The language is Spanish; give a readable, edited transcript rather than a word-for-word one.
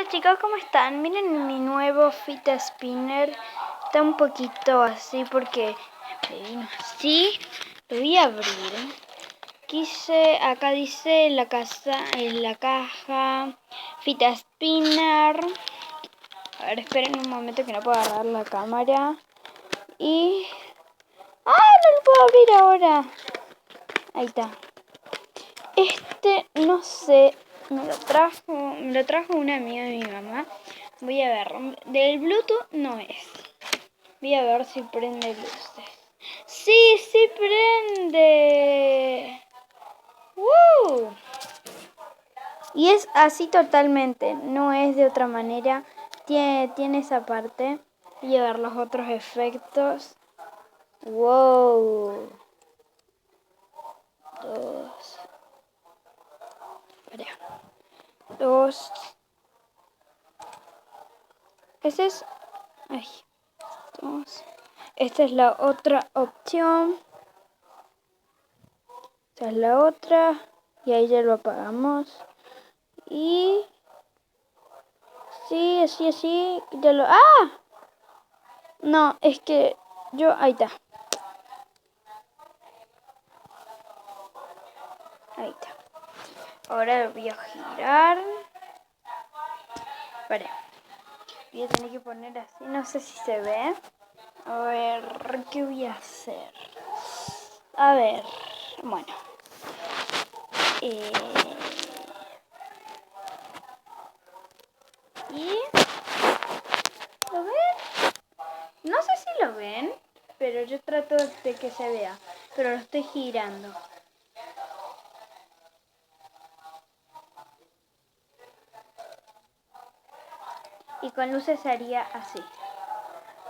Hola chicos, ¿cómo están? Miren mi nuevo Fita Spinner. Está un poquito así porque me vino así. Lo voy a abrir. Acá dice en la caja Fita Spinner. A ver, esperen un momento que no puedo agarrar la cámara. Y... ¡ah! No lo puedo abrir ahora. Ahí está. No sé, me lo trajo una amiga de mi mamá. Voy a ver, del Bluetooth no es. Voy a ver si prende luces. ¡Sí, sí prende! ¡Woo! Y es así totalmente, no es de otra manera. Tiene esa parte. Voy a ver los otros efectos. ¡Wow! Dos. Ese es... ay. Dos. Esta es la otra opción. Esta es la otra. Y ahí ya lo apagamos. Y... sí, así. Ya lo... ¡ah! No, es que yo... ahí está. Ahí está. Ahora lo voy a girar. Espera. Voy a tener que poner así. No sé si se ve. A ver, ¿qué voy a hacer? A ver, bueno. Y... ¿lo ven? No sé si lo ven, pero yo trato de que se vea. Pero lo estoy girando. Y con luces se haría así.